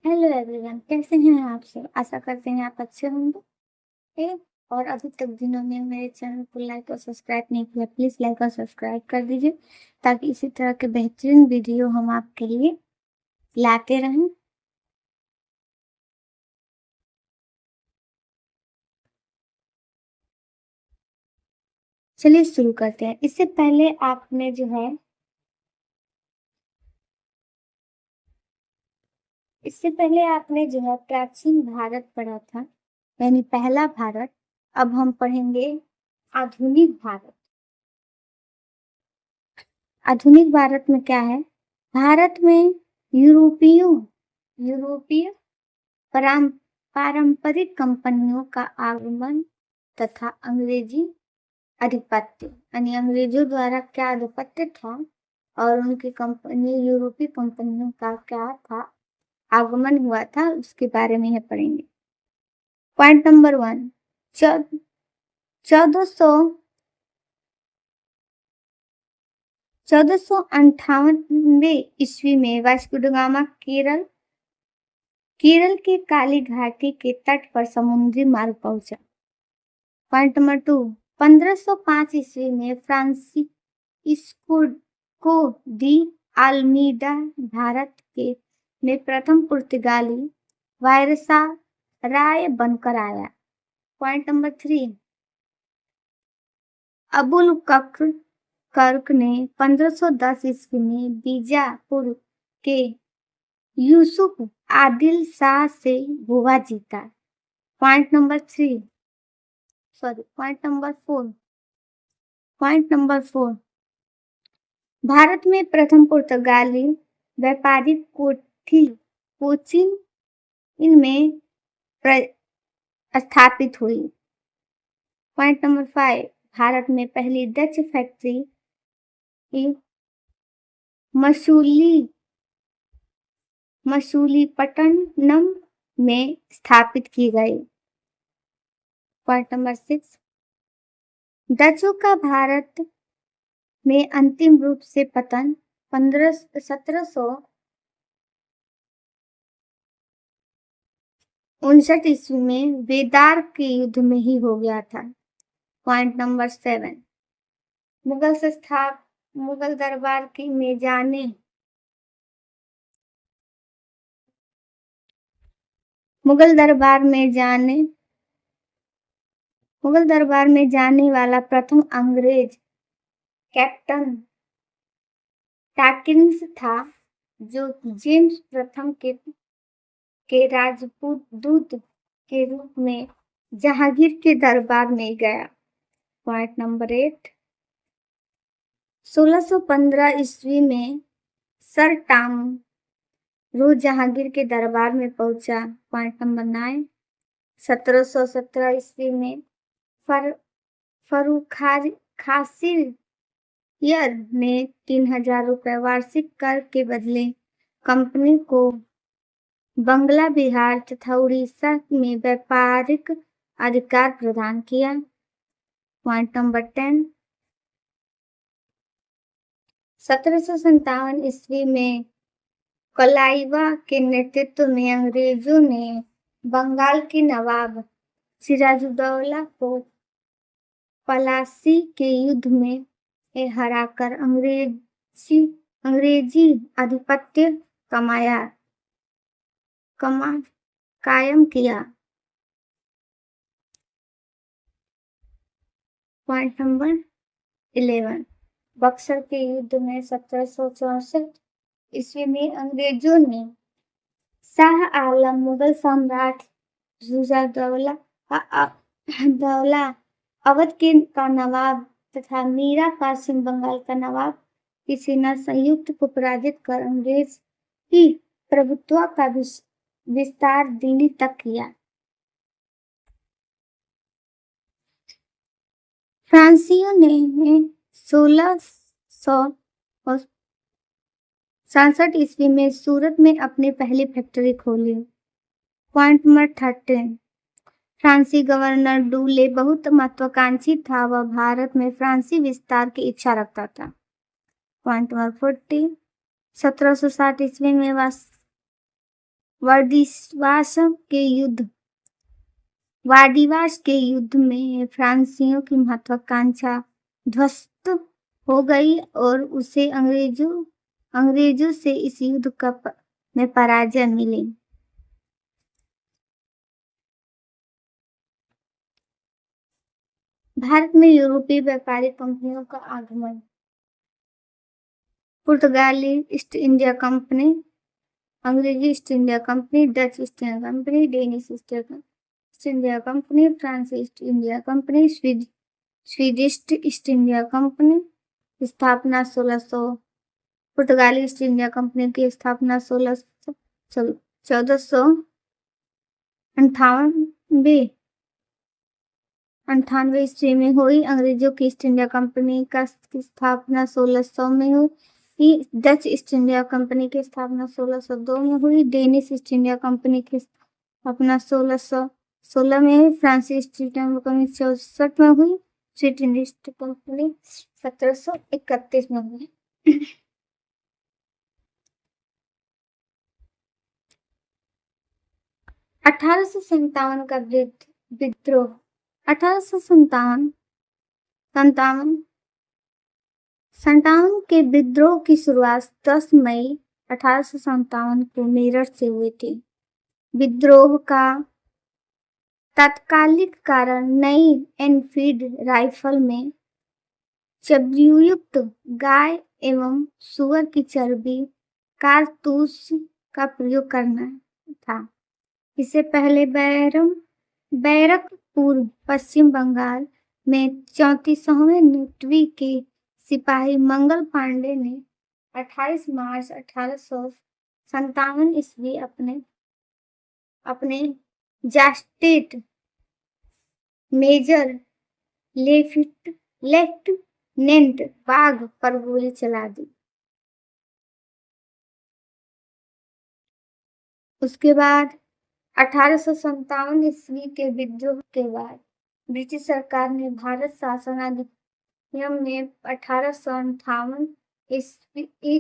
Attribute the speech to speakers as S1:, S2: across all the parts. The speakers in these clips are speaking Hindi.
S1: हेलो एवरीवन, कैसे हैं आप सब? आशा करते हैं आप अच्छे होंगे। और अभी तक जिन्होंने मेरे चैनल को लाइक और सब्सक्राइब नहीं किया, प्लीज लाइक और सब्सक्राइब कर दीजिए ताकि इसी तरह के बेहतरीन वीडियो हम आपके लिए लाते रहें। चलिए शुरू करते हैं। इससे पहले आपने जो है प्राचीन भारत पढ़ा था, यानी पहला भारत। अब हम पढ़ेंगे आधुनिक भारत। आधुनिक भारत में क्या है? भारत में यूरोपीय यूरोपीय पारंपरिक कंपनियों का आगमन तथा अंग्रेजी आधिपत्य, यानी अंग्रेजों द्वारा क्या आधिपत्य था और उनकी कंपनी यूरोपीय कंपनियों का क्या था आगमन हुआ था, उसके बारे में यह पढ़ेंगे। पॉइंट नंबर 1, 1458 ईस्वी में वास्को ड गामा केरल के काली घाटी के तट पर समुद्री मार्ग पहुंचा। पॉइंट नंबर 2, 1505 ईस्वी में फ्रांसिस्को डी अल्मीडा भारत के में प्रथम पुर्तगाली वायसराय बनकर आया। पॉइंट नंबर 3, अबुल कर्क ने 1510 ईस्वी में बीजापुर के यूसुफ आदिल शाह से गोवा जीता। पॉइंट नंबर 4 भारत में प्रथम पुर्तगाली व्यापारिक कोचिन इनमें स्थापित हुई। पॉइंट नंबर 5, भारत में पहली डच फैक्ट्री मसूलीपट्टनम में स्थापित की गई। पॉइंट नंबर 6, डचों का भारत में अंतिम रूप से पतन 1759 ईस्वी में वेदार के युद्ध में ही हो गया था। पॉइंट नंबर 7, मुगल दरबार की मुगल दरबार में जाने वाला प्रथम अंग्रेज कैप्टन टाकिंस था, जो जेम्स प्रथम के राजपूत दूत के रूप में जहांगीर के दरबार में गया। पॉइंट नंबर 8, 1615 ईस्वी में सर टॉम जहांगीर के दरबार में पहुंचा। पॉइंट नंबर 9, 1717 ईस्वी में फर्रुखासिर ने 3000 रुपए वार्षिक कर के बदले कंपनी को बंगला, बिहार तथा उड़ीसा में व्यापारिक अधिकार प्रदान किया। पॉइंट नंबर 10, 1757 ईस्वी में कलाइवा के नेतृत्व में अंग्रेजों ने बंगाल के नवाब सिराजुद्दौला को पलासी के युद्ध में हराकर अंग्रेजी आधिपत्य कायम किया। पॉइंट नंबर 11, बक्सर के युद्ध में 1764 ईस्वी में अंग्रेजों ने शाह आलम, मुगल सम्राट शुजाउद्दौला अवध का नवाब तथा मीरा कासिम बंगाल का नवाब की सेना संयुक्त को पराजित कर अंग्रेज की प्रभुत्व का विस्तार दिल्ली तक किया। फ्रांसीसियों ने 1667 ईस्वी में सूरत में अपनी पहली फैक्ट्री खोली। पॉइंट नंबर 13, फ्रांसी गवर्नर डुले बहुत महत्वाकांक्षी था, वह भारत में फ्रांसी विस्तार की इच्छा रखता था। पॉइंट नंबर 14, 1760 ईस्वी में वाडिवाश के युद्ध वाडिवाश के युद्ध में फ्रांसीसियों की महत्वाकांक्षा ध्वस्त हो गई और उसे अंग्रेजों से इस युद्ध में पराजय मिली। भारत में यूरोपीय व्यापारी कंपनियों का आगमन। पुर्तगाली ईस्ट इंडिया कंपनी, अंग्रेजी East India company, Dutch East India company, Danish East India company, फ्रांसीसी East India company, Swedish East India company स्थापना 1600। पुर्तगाली ईस्ट इंडिया कंपनी की स्थापना 1498 ईस्वी में हुई। अंग्रेजों की ईस्ट इंडिया कंपनी की स्थापना 1600 में हुई। डच ईस्ट इंडिया कंपनी की स्थापना 1602 में हुई। डेनिश ईस्ट इंडिया कंपनी की स्थापना 1616 में हुई। फ्रांसीसी ईस्ट इंडिया कंपनी 64 में हुई। स्वीडिश ईस्ट कंपनी 1731 में हुई। 1857 का विद्रोह। 1857 के विद्रोह की शुरुआत 10 मई 1857 को मेरठ से हुई थी। विद्रोह का तात्कालिक कारण नई एनफील्ड राइफल में चर्बीयुक्त गाय एवं सुअर की चर्बी कारतूस का प्रयोग करना था। इससे पहले बैरकपुर पश्चिम बंगाल में 34वें न्यूट्री के सिपाही मंगल पांडे ने 28 मार्च 1857 ईस्वी अपने जास्टेट मेजर लेफ्टिनेंट बाग पर गोली चला दी। उसके बाद 1857 ईस्वी के विद्रोह के बाद ब्रिटिश सरकार ने भारत शासन अधिनियम में 1858 ईस्वी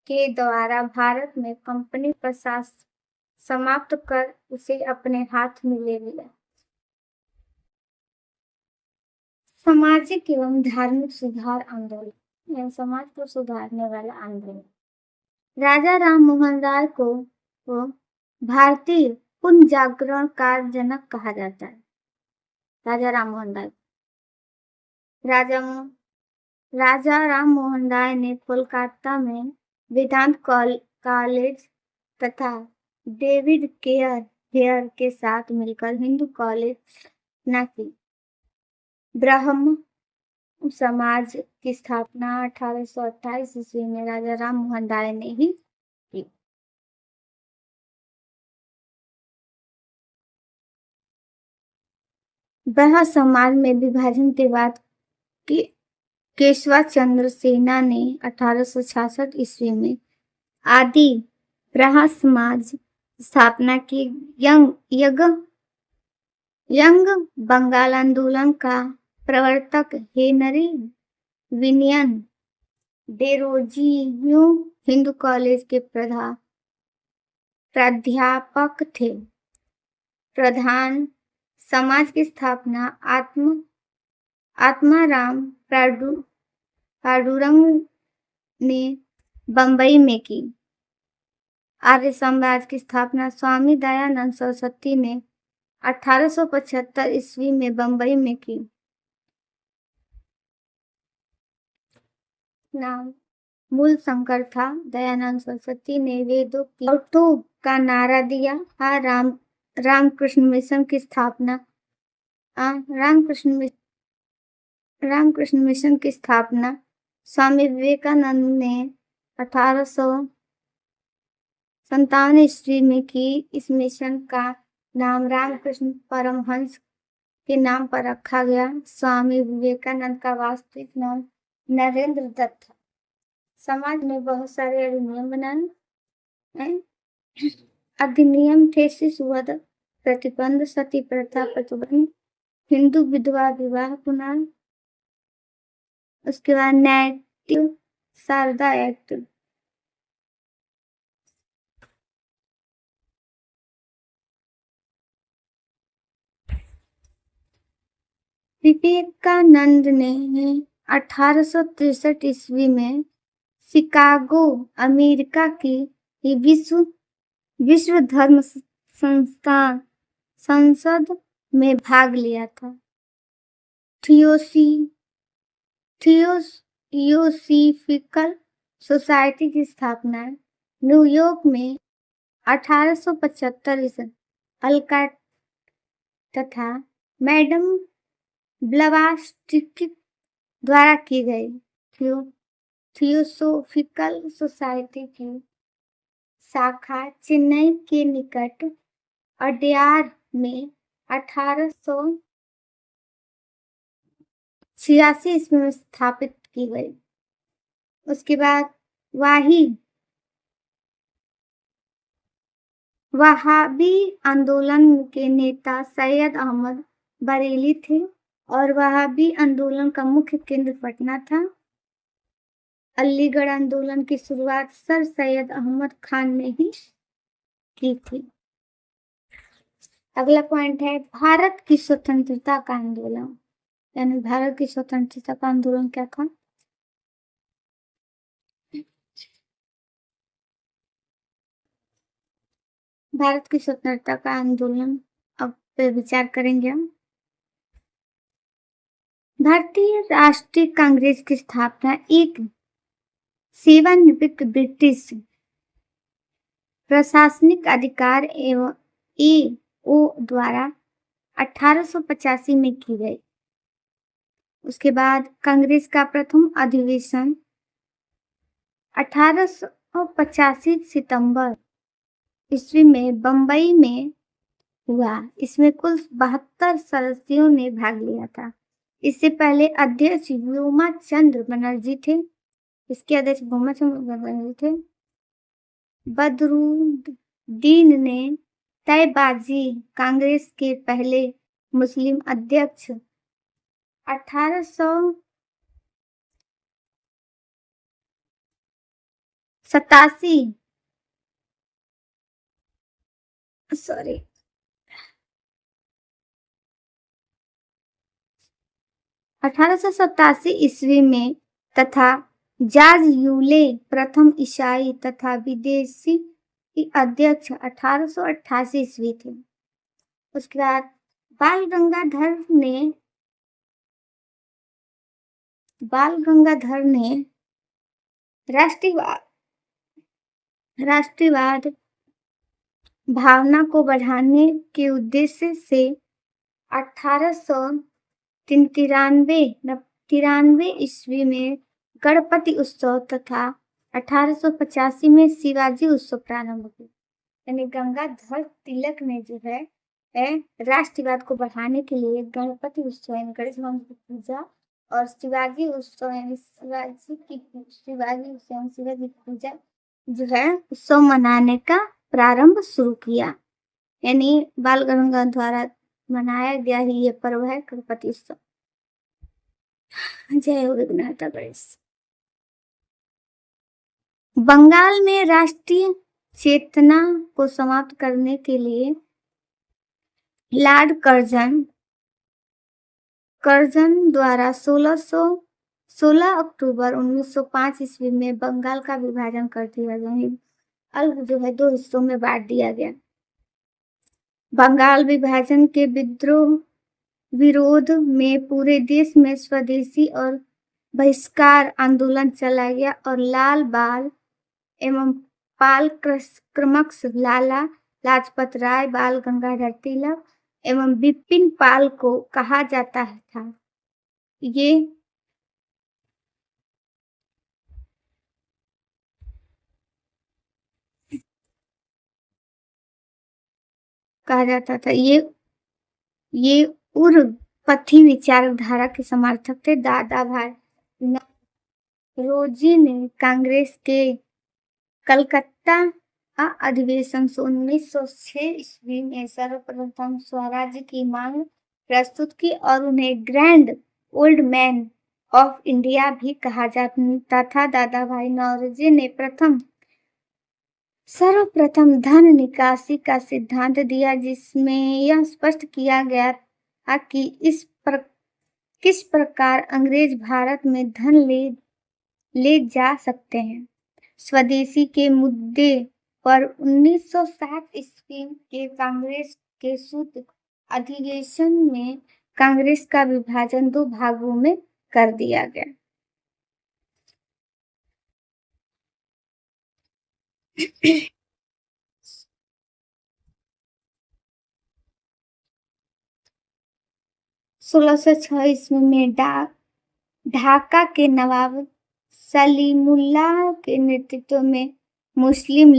S1: के द्वारा भारत में कंपनी प्रशासन समाप्त कर उसे अपने हाथ में ले लिया। सामाजिक एवं धार्मिक सुधार आंदोलन, समाज को सुधारने वाला आंदोलन। राजा राम मोहन राय को भारतीय पुनर्जागरण का जनक कहा जाता है। राजा राम मोहन राय ने कोलकाता में वेदांत कॉलेज तथा डेविड हेयर के साथ मिलकर हिंदू कॉलेज स्थापना की। ब्रह्म समाज की स्थापना 1828 ईस्वी में राजा राम मोहन राय ने ही की। ब्रह्म समाज में विभाजन के बाद केशव चंद्र सेना ने 1866 ईस्वी में आदि ब्रह्म समाज स्थापना की। यंग बंगाल आंदोलन का प्रवर्तक हेनरी विनियन डेरोजियो हिंदू कॉलेज के प्राध्यापक थे। प्रधान समाज की स्थापना आत्माराम पांडुरंग ने बंबई में की। आर्य समाज की स्थापना स्वामी दयानंद सरस्वती ने 1875 ईस्वी में बंबई में की। नाम मूल शंकर था। दयानंद सरस्वती ने वेदों की औरतों का नारा दिया। रामकृष्ण मिशन की स्थापना रामकृष्ण मिशन की स्थापना स्वामी विवेकानंद ने 1857 ईस्वी में की। इस मिशन का नाम रामकृष्ण परमहंस के नाम पर रखा गया। स्वामी विवेकानंद का वास्तविक नाम नरेंद्र दत्त था। समाज में बहुत सारे अधिनियम बनाए। अधिनियम थे शिशु वध प्रतिबंध, सती प्रथा प्रतिबंध, हिंदू विधवा विवाह पुनः, उसके बाद न्याय शारदा एक्ट। विवेकानंद ने 1863 ईस्वी में शिकागो, अमेरिका की विश्व धर्म संस्थान संसद में भाग लिया था। थियोसॉफिकल सोसाइटी की स्थापना न्यूयॉर्क में 1875 ईस्वी अल्काट तथा मैडम ब्लवास्टिकी द्वारा की गई। थियोसॉफिकल सोसाइटी की शाखा चेन्नई के निकट अड्यार में 1886 ईस्वी में स्थापित की गई। उसके बाद वहाबी आंदोलन के नेता सैयद अहमद बरेली थे और वहाबी आंदोलन का मुख्य केंद्र पटना था। अलीगढ़ आंदोलन की शुरुआत सर सैयद अहमद खान ने ही की थी। अगला पॉइंट है भारत की स्वतंत्रता का आंदोलन, यानी भारत की स्वतंत्रता का आंदोलन क्या था? भारत की स्वतंत्रता का आंदोलन अब पे विचार करेंगे हम। भारतीय राष्ट्रीय कांग्रेस की स्थापना एक सेवानिवृत्त ब्रिटिश प्रशासनिक अधिकार एवं AO द्वारा 1885 में की गई। उसके बाद कांग्रेस का प्रथम अधिवेशन 1885 सितंबर ईस्वी में बंबई में हुआ। इसमें कुल 72 सदस्यों ने भाग लिया था। इससे पहले अध्यक्ष व्योमा चंद्र बनर्जी थे। इसके अध्यक्ष व्योमा चंद्र बनर्जी थे। बदरुद्दीन ने तयबाजी कांग्रेस के पहले मुस्लिम अध्यक्ष 1887 ईस्वी में तथा जॉर्ज यूले प्रथम ईसाई तथा विदेशी अध्यक्ष 1888 ईस्वी थे। उसके बाद बाल गंगाधर ने राष्ट्रवाद भावना को बढ़ाने के उद्देश्य से 1893 ईस्वी में गणपति उत्सव तथा 1885 में शिवाजी उत्सव प्रारंभ हुए। यानी गंगाधर तिलक ने जो है राष्ट्रवाद को बढ़ाने के लिए गणपति उत्सव यानी गणेश भगवान की पूजा और शिवाजी उत्सव यानी शिवाजी की पूजा जो है उत्सव मनाने का प्रारंभ शुरू किया। यानी बाल गंगाधर द्वारा मनाया गया ही ये पर्व है गणपति उत्सव। जय हो विघ्नहर्ता गणेश। बंगाल में राष्ट्रीय चेतना को समाप्त करने के लिए लॉर्ड कर्जन द्वारा 16 अक्टूबर 1905 ईस्वी में बंगाल का विभाजन कर दिया गया। जो है 2 हिस्सों में बांट दिया गया। बंगाल विभाजन के विरोध में पूरे देश में स्वदेशी और बहिष्कार आंदोलन चला गया और लाल बाल एवं पाल क्रमश लाला लाजपत राय, बाल गंगाधर तिलक एवं बिपिन पाल को कहा जाता था। ये उर्पथी विचारधारा के समर्थक थे। दादा भाई नौरोजी ने कांग्रेस के कलकत्ता अधिवेशन 1906 ईस्वी में सर्वप्रथम स्वराज्य की मांग प्रस्तुत की और उन्हें grand old man of India भी कहा जाता था। दादा भाई नौरोजी ने सर्वप्रथम धन निकासी का सिद्धांत दिया, जिसमें यह स्पष्ट किया गया था कि इस किस प्रकार अंग्रेज भारत में धन ले जा सकते हैं। स्वदेशी के मुद्दे पर 1960 ईस्वी के कांग्रेस के शुद्ध अधिवेशन में कांग्रेस का विभाजन 2 भागों में कर दिया गया। सोलह सौ 6 ईस्वी में ढाका के नवाब सलीमुल्लाह के नेतृत्व में मुस्लिम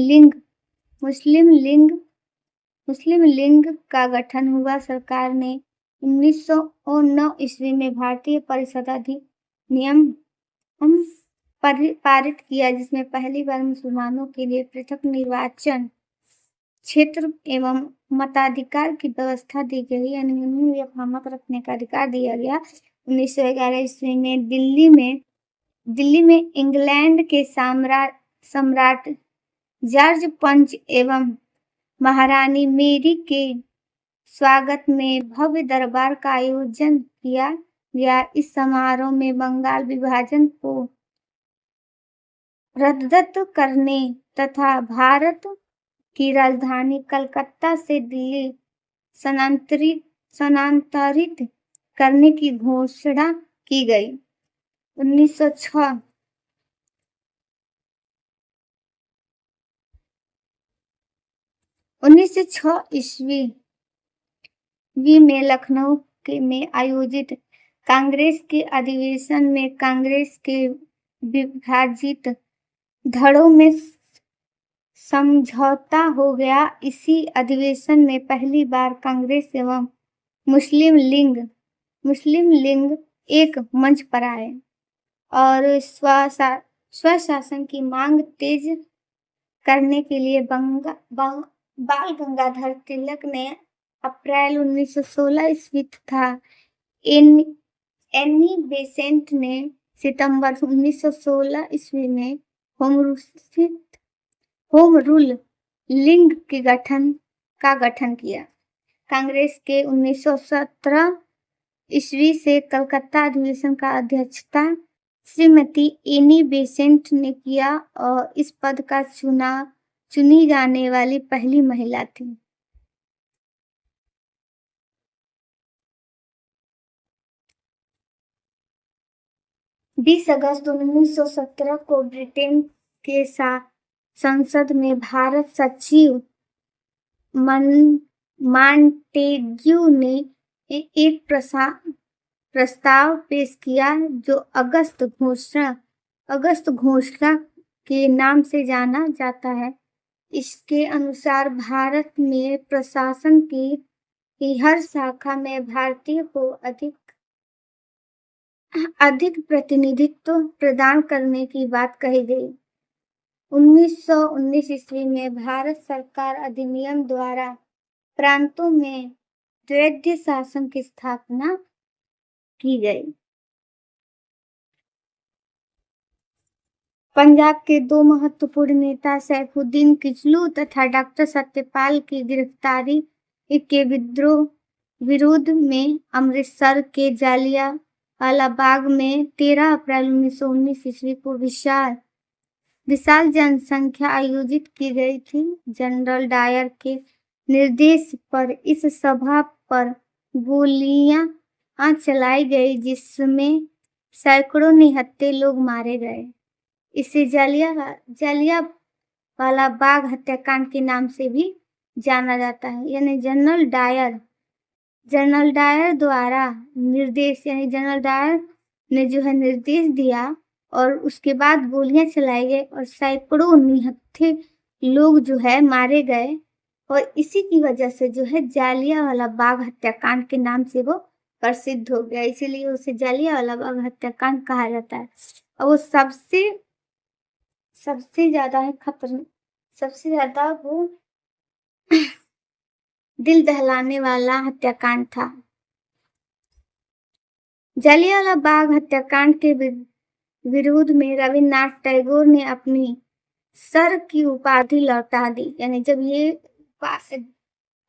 S1: लीग का गठन हुआ। सरकार ने 1909 ईस्वी में भारतीय परिषद अधिनियम पारित किया, जिसमें पहली बार मुसलमानों के लिए पृथक निर्वाचन क्षेत्र एवं मताधिकार की व्यवस्था दी गई, यानी उन्हें अपना मत रखने का अधिकार दिया गया। 1911 ईस्वी में दिल्ली में इंग्लैंड के सम्राट जॉर्ज पंच एवं महारानी मेरी के स्वागत में भव्य दरबार का आयोजन किया गया। इस समारोह में बंगाल विभाजन को रद्द करने तथा भारत की राजधानी कलकत्ता से दिल्ली स्थानांतरित करने की घोषणा की गई। 1906 ईस्वी में लखनऊ में आयोजित कांग्रेस के अधिवेशन में कांग्रेस के विभाजित धड़ों में समझौता हो गया। इसी अधिवेशन में पहली बार कांग्रेस एवं मुस्लिम लीग एक मंच पर आए और स्वशासन की मांग तेज करने के लिए बाल गंगाधर तिलक ने अप्रैल 1916 ईस्वी तथा एनी बेसेंट ने सितंबर 1916 ईस्वी में होम रूल लीग का गठन किया। कांग्रेस के 1917 ईस्वी से कलकत्ता अधिवेशन का अध्यक्षता श्रीमती एनी बेसेंट ने किया और इस पद का चुनी जाने वाली पहली महिला थी। बीस अगस्त 1917 को ब्रिटेन के संसद में भारत सचिव मॉन्टेग्यू ने एक प्रस्ताव पेश किया जो अगस्त घोषणा के नाम से जाना जाता है। इसके अनुसार भारत में प्रशासन की हर शाखा में भारतीय को अधिक प्रतिनिधित्व प्रदान करने की बात कही गई। 1919 ईस्वी में भारत सरकार अधिनियम द्वारा प्रांतों में द्वैध शासन की स्थापना की गई। पंजाब के 2 महत्वपूर्ण नेता सैफुद्दीन किचलू तथा डॉक्टर सत्यपाल की गिरफ्तारी के विरोध में अमृतसर के जालियांवाला बाग में 13 अप्रैल 1919 ईस्वी को विशाल जनसंख्या आयोजित की गई थी। जनरल डायर के निर्देश पर इस सभा पर गोलियां चलाई गई, जिसमें सैकड़ों निहत्थे लोग मारे गए। इसे जालियांवाला बाग हत्याकांड के नाम से भी जाना जाता है। यानी जनरल डायर द्वारा जनरल डायर ने जो है निर्देश दिया और उसके बाद गोलियां चलाई गई और सैकड़ों निहत्थे लोग जो है मारे गए और इसी की वजह से जो है जालियांवाला बाग हत्याकांड के नाम से वो प्रसिद्ध हो गया, इसीलिए उसे जालियांवाला बाग हत्याकांड कहा जाता है। और वो सबसे ज्यादा वो दिल दहलाने वाला हत्याकांड था। जालियांवाला बाग हत्याकांड के विरोध में रविन्द्रनाथ टैगोर ने अपनी सर की उपाधि लौटा दी। यानी जब ये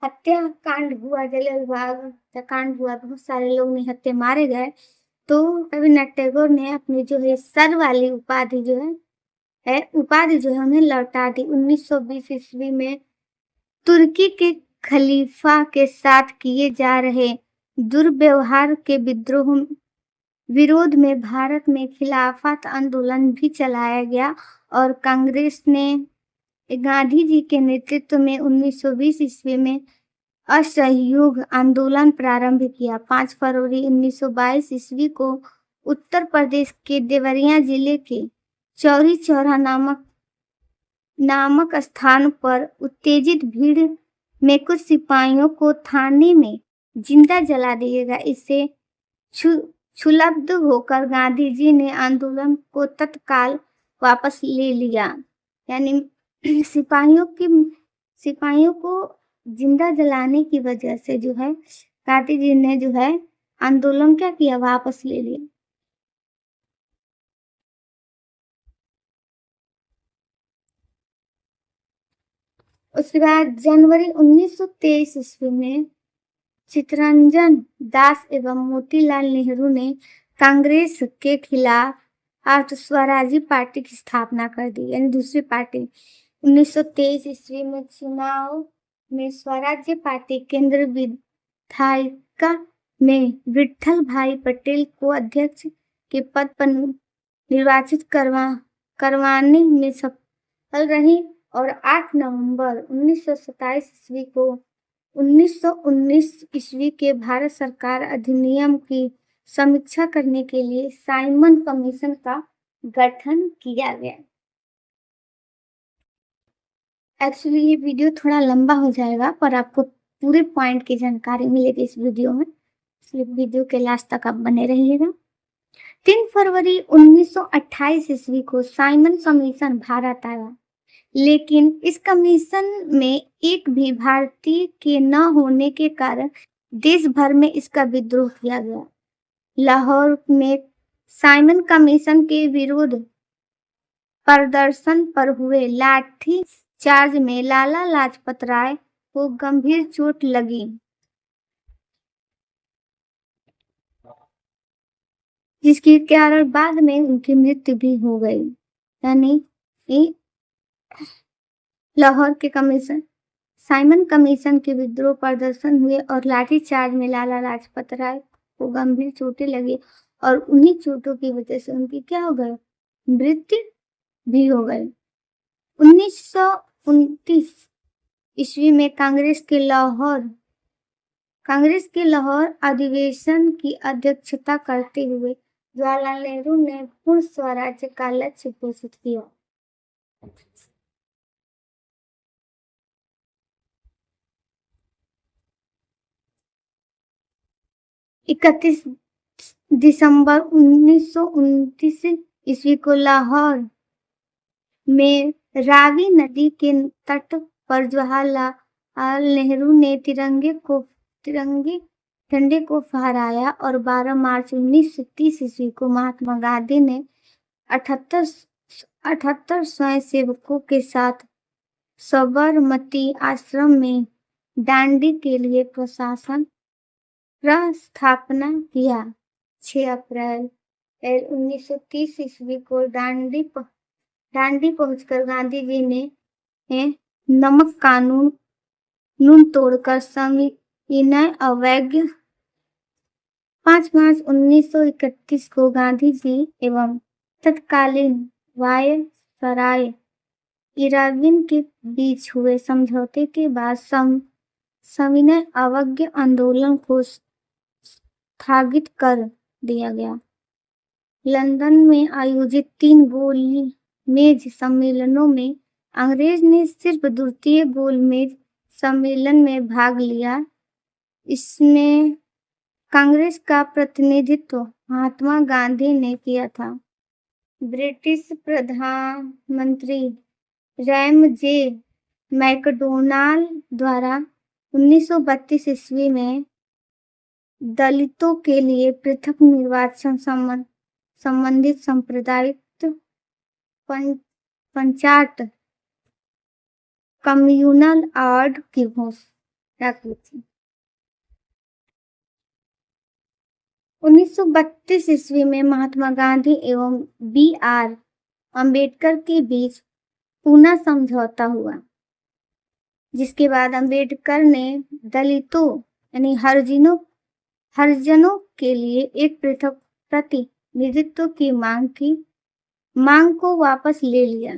S1: हत्याकांड हुआ, जालियांवाला बाग हत्याकांड हुआ, बहुत सारे लोग निहत्थे मारे गए, तो रविन्द्रनाथ टैगोर ने अपनी जो है सर वाली उपाधि जो है उन्हें लौटा दी। 1920 ईस्वी में तुर्की के खलीफा के साथ किए जा रहे दुर्व्यवहार के विरोध में भारत में खिलाफत आंदोलन भी चलाया गया और कांग्रेस ने गांधी जी के नेतृत्व में 1920 ईस्वी में असहयोग आंदोलन प्रारंभ किया। 5 फरवरी 1922 ईस्वी को उत्तर प्रदेश के देवरिया जिले के चौरी चौरा नामक स्थान पर उत्तेजित भीड़ में कुछ सिपाहियों को थाने में जिंदा जला दिया गया। इससे क्षुब्ध होकर गांधी जी ने आंदोलन को तत्काल वापस ले लिया। यानी सिपाहियों को जिंदा जलाने की वजह से जो है गांधी जी ने जो है आंदोलन क्या किया, वापस ले लिया। उसके बाद जनवरी 1923 ईस्वी में चित्तरंजन दास एवं मोतीलाल नेहरू ने कांग्रेस के खिलाफ स्वराज्य पार्टी की स्थापना कर दी, यानी दूसरी पार्टी। 1923 ईस्वी में चुनाव में स्वराज्य पार्टी केंद्र विधायिका में विट्ठल भाई पटेल को अध्यक्ष के पद पर निर्वाचित करवाने में सफल रही और 8 नवंबर 1927 ईस्वी को 1919 ईस्वी के भारत सरकार अधिनियम की समीक्षा करने के लिए साइमन कमीशन का गठन किया गया। एक्चुअली ये वीडियो थोड़ा लंबा हो जाएगा, पर आपको पूरे पॉइंट की जानकारी मिलेगी इस वीडियो में, इसलिए वीडियो के लास्ट तक आप बने रहिएगा। 3 फरवरी 1928 ईस्वी को साइमन कमीशन भारत आया, लेकिन इस कमीशन में एक भी भारतीय के न होने के कारण देश भर में इसका विद्रोह किया गया। लाहौर में साइमन कमीशन के विरोध प्रदर्शन पर हुए लाठी चार्ज में लाला लाजपत राय को गंभीर चोट लगी, जिसके कारण बाद में उनकी मृत्यु भी हो गई। यानी लाहौर के साइमन कमीशन के विद्रोह प्रदर्शन हुए और लाठीचार्ज में लाला लाजपत राय को गंभीर चोटें लगी और उन्हीं चोटों की वजह से उनकी क्या हो गई, मृत्यु भी हो गई। 1929 ईस्वी में कांग्रेस के लाहौर अधिवेशन की अध्यक्षता करते हुए जवाहरलाल नेहरू ने पूर्ण स्वराज्य का लक्ष्य घोषित किया। 31 दिसंबर 1929 ईस्वी को लाहौर में रावी नदी के तट पर जवाहरलाल नेहरू ने झंडे को फहराया और 12 मार्च 1930 ईस्वी को महात्मा गांधी ने 78 स्वयंसेवकों के साथ साबरमती आश्रम में डांडी के लिए स्थापना किया। 6 अप्रैल 1930 ईस्वी को डांडी पहुंचकर गांधी जी ने नमक कानून तोड़कर सविनय अवज्ञा। 5 मार्च 1931 को गांधी जी एवं तत्कालीन वायसराय इरविन के बीच हुए समझौते के बाद सविनय अवज्ञा आंदोलन को स्थगित कर दिया गया। लंदन में आयोजित 3 गोलमेज सम्मेलनों में अंग्रेज ने सिर्फ द्वितीय गोलमेज सम्मेलन में भाग लिया। इसमें कांग्रेस का प्रतिनिधित्व महात्मा गांधी ने किया था। ब्रिटिश प्रधानमंत्री रैमजे मैकडोनाल्ड द्वारा 1932 ईस्वी में दलितों के लिए पृथक निर्वाचन संबंधित सांप्रदायिक पंचायत कम्युनल वार्ड की घोषणा की थी। 1932 ईस्वी में महात्मा गांधी एवं B.R. अम्बेडकर के बीच पूना समझौता हुआ, जिसके बाद अम्बेडकर ने दलितों यानी हरिजनों के लिए एक पृथक प्रतिनिधित्व की मांग को वापस ले लिया।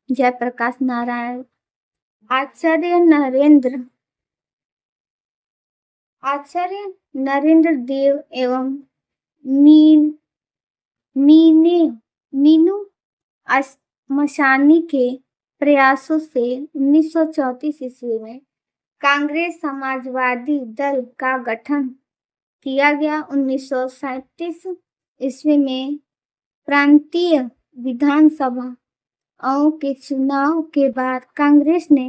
S1: जयप्रकाश नारायण, आचार्य नरेंद्र देव एवं मीनू मशानी के प्रयासों से 1934 ईस्वी में कांग्रेस समाजवादी दल का गठन किया गया। 1937 ईस्वी में प्रांतीय विधानसभाओं के चुनाव के बाद कांग्रेस ने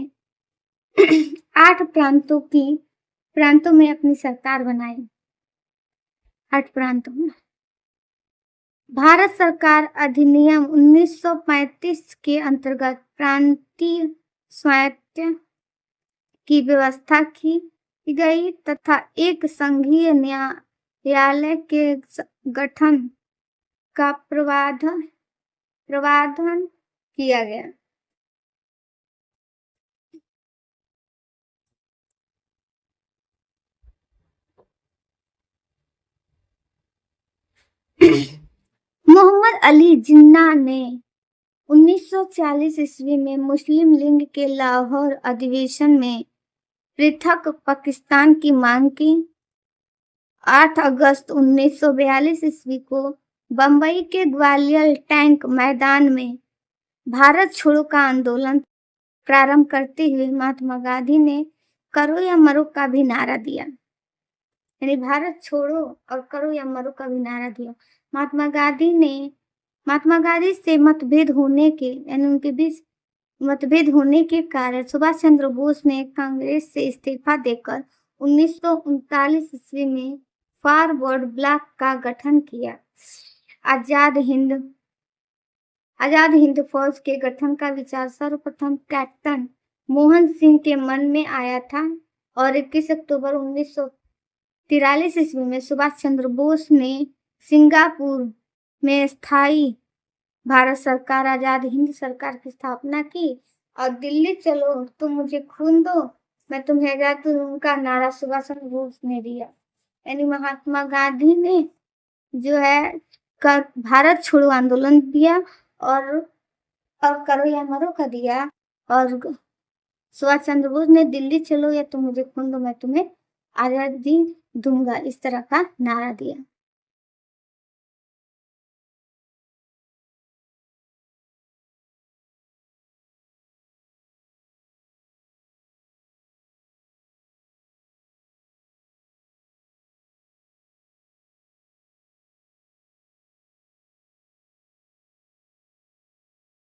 S1: 8 प्रांतों में अपनी सरकार बनाई। 8 प्रांतों में भारत सरकार अधिनियम 1935 के अंतर्गत प्रांतीय स्वायत्तता की व्यवस्था की गई तथा एक संघीय न्यायालय के गठन का प्रावधान किया गया। मोहम्मद अली जिन्ना ने 1940 ईस्वी में मुस्लिम लीग के लाहौर अधिवेशन में पृथक पाकिस्तान की मांग की। 8 अगस्त 1942 ईस्वी को बंबई के ग्वालियर टैंक मैदान में भारत छोड़ो का आंदोलन प्रारंभ करते हुए महात्मा गांधी ने करो या मरो का भी नारा दिया, यानी भारत छोड़ो और करो या मरो का भी नारा दिया। महात्मा गांधी से मतभेद होने के यानी उनके बीच मतभेद होने के कारण सुभाष चंद्र बोस ने कांग्रेस से इस्तीफा देकर 1939 ईस्वी में फॉरवर्ड ब्लॉक का गठन किया। आजाद हिंद फौज के गठन का विचार सर्वप्रथम कैप्टन मोहन सिंह के मन में आया था और 21 अक्टूबर 1943 ईस्वी में सुभाष चंद्र बोस ने सिंगापुर में स्थायी भारत सरकार आजाद हिंद सरकार की स्थापना की और दिल्ली चलो तुम मुझे खून दो मैं तुम्हें आजाद दूंगा का नारा सुभाष चंद्र बोस ने दिया। यानी महात्मा गांधी ने जो है भारत छोड़ो आंदोलन दिया और करो या मरो का दिया और सुभाष चंद्र बोस ने दिल्ली चलो या तुम मुझे खून दो मैं तुम्हें आजादी दूंगा इस तरह का नारा दिया।